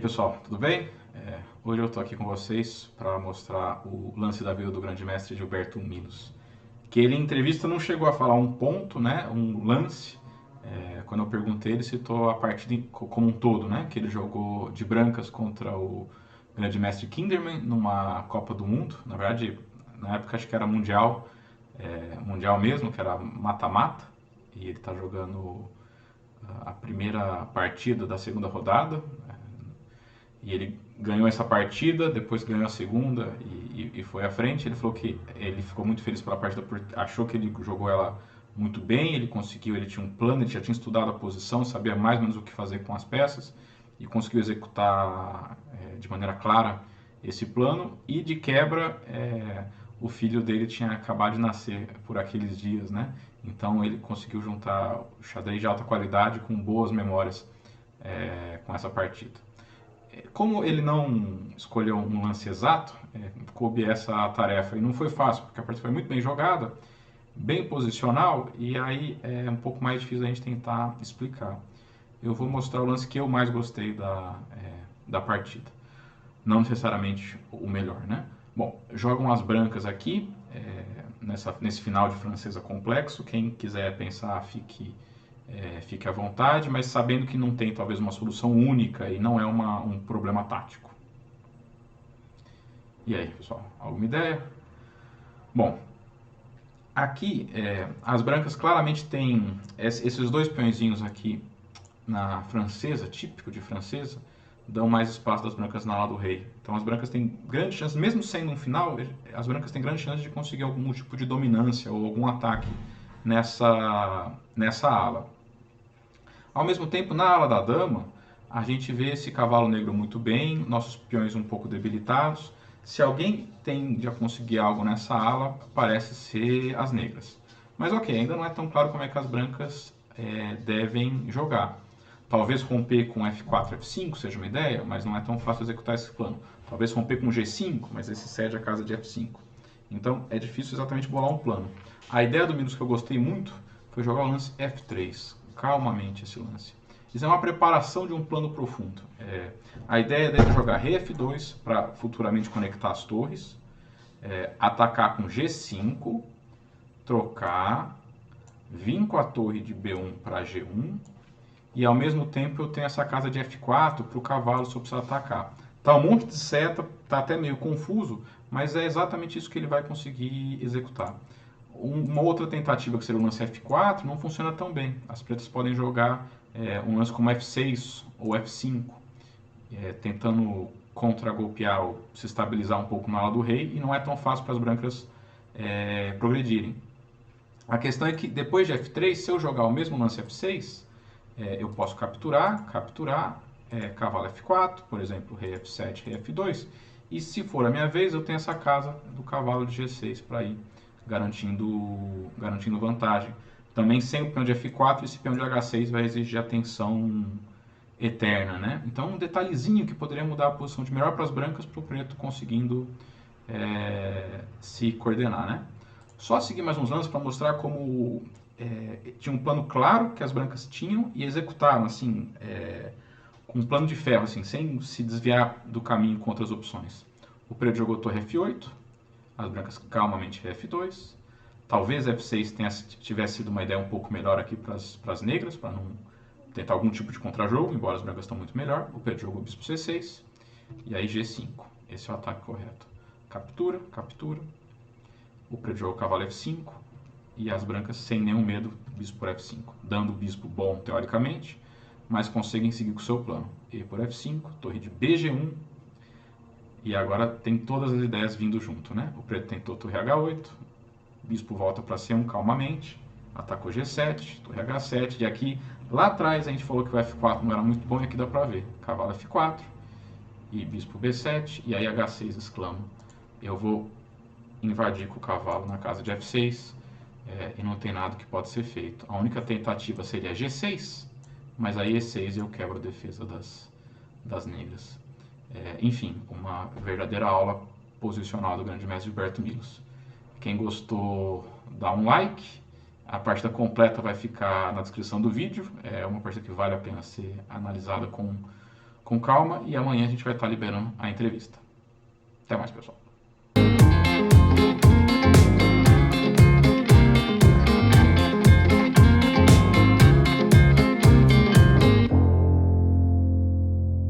pessoal, tudo bem? Hoje eu estou aqui com vocês para mostrar o lance da vida do grande mestre Gilberto Milos. Que ele em entrevista não chegou a falar um ponto, né, um lance. Quando eu perguntei, ele citou a partida como um todo, né, que ele jogou de brancas contra o grande mestre Kinderman numa Copa do Mundo. Na verdade, na época acho que era mundial, mundial mesmo, que era mata-mata. E ele está jogando a primeira partida da segunda rodada. E ele ganhou essa partida, depois ganhou a segunda e foi à frente. Ele falou que ele ficou muito feliz pela partida, porque achou que ele jogou ela muito bem, ele conseguiu, ele tinha um plano, ele já tinha estudado a posição, sabia mais ou menos o que fazer com as peças e conseguiu executar de maneira clara esse plano. E de quebra, o filho dele tinha acabado de nascer por aqueles dias, né? Então ele conseguiu juntar o xadrez de alta qualidade com boas memórias com essa partida. Como ele não escolheu um lance exato, coube essa tarefa e não foi fácil, porque a partida foi muito bem jogada, bem posicional, e aí é um pouco mais difícil a gente tentar explicar. Eu vou mostrar o lance que eu mais gostei da partida. Não necessariamente o melhor, né? Bom, jogam as brancas aqui, nesse final de francesa complexo. Quem quiser pensar, fique à vontade, mas sabendo que não tem talvez uma solução única e não é um problema tático. E aí, pessoal, alguma ideia? Bom, aqui as brancas claramente têm esses dois peõezinhos aqui na francesa, típico de francesa, dão mais espaço das brancas na ala do rei. Então as brancas têm grandes chances, mesmo sendo um final, as brancas têm grandes chances de conseguir algum tipo de dominância ou algum ataque nessa ala. Ao mesmo tempo, na ala da dama, a gente vê esse cavalo negro muito bem, nossos peões um pouco debilitados. Se alguém tende a conseguir algo nessa ala, parece ser as negras. Mas ok, ainda não é tão claro como é que as brancas devem jogar. Talvez romper com F4, F5 seja uma ideia, mas não é tão fácil executar esse plano. Talvez romper com G5, mas esse cede a casa de F5. Então é difícil exatamente bolar um plano. A ideia do Milos que eu gostei muito foi jogar o lance F3, calmamente esse lance. Isso é uma preparação de um plano profundo. A ideia dele é jogar Rei F2 para futuramente conectar as torres, atacar com G5, trocar, vir com a torre de B1 para G1, e ao mesmo tempo eu tenho essa casa de F4 para o cavalo se eu precisar atacar. Tá um monte de seta, tá até meio confuso, mas é exatamente isso que ele vai conseguir executar. Uma outra tentativa que seria o lance F4 não funciona tão bem. As pretas podem jogar um lance como F6 ou F5, tentando contra-golpear ou se estabilizar um pouco na ala do rei, e não é tão fácil para as brancas progredirem. A questão é que depois de F3, se eu jogar o mesmo lance F6, eu posso capturar, cavalo F4, por exemplo, rei F7, rei F2, e se for a minha vez, eu tenho essa casa do cavalo de G6 para ir garantindo vantagem. Também sem o peão de F4, esse peão de H6 vai exigir atenção eterna, né? Então um detalhezinho que poderia mudar a posição de melhor para as brancas, para o preto conseguindo se coordenar, né? Só seguir mais uns lances para mostrar como tinha um plano claro que as brancas tinham e executaram, assim, com um plano de ferro, assim, sem se desviar do caminho com outras opções. O preto jogou torre F8, as brancas calmamente F2. Talvez F6 tivesse sido uma ideia um pouco melhor aqui para as negras, para não tentar algum tipo de contrajogo, embora as brancas estão muito melhor. O preto jogou bispo C6 e aí G5. Esse é o ataque correto. Captura, captura. O preto jogou cavalo F5 e as brancas sem nenhum medo, bispo por F5, dando o bispo bom teoricamente, mas conseguem seguir com o seu plano. E por F5, torre de BG1, e agora tem todas as ideias vindo junto, né? O preto tentou torre H8, bispo volta para C1 calmamente, atacou G7, torre H7, e aqui, lá atrás a gente falou que o F4 não era muito bom, e aqui dá para ver, cavalo F4, e bispo B7, e aí H6 exclama, eu vou invadir com o cavalo na casa de F6, e não tem nada que pode ser feito. A única tentativa seria G6, mas aí E6 eu quebro a defesa das negras. Enfim, uma verdadeira aula posicional do grande mestre Gilberto Milos. Quem gostou, dá um like. A partida completa vai ficar na descrição do vídeo. É uma partida que vale a pena ser analisada com com calma e amanhã a gente vai estar liberando a entrevista. Até mais, pessoal.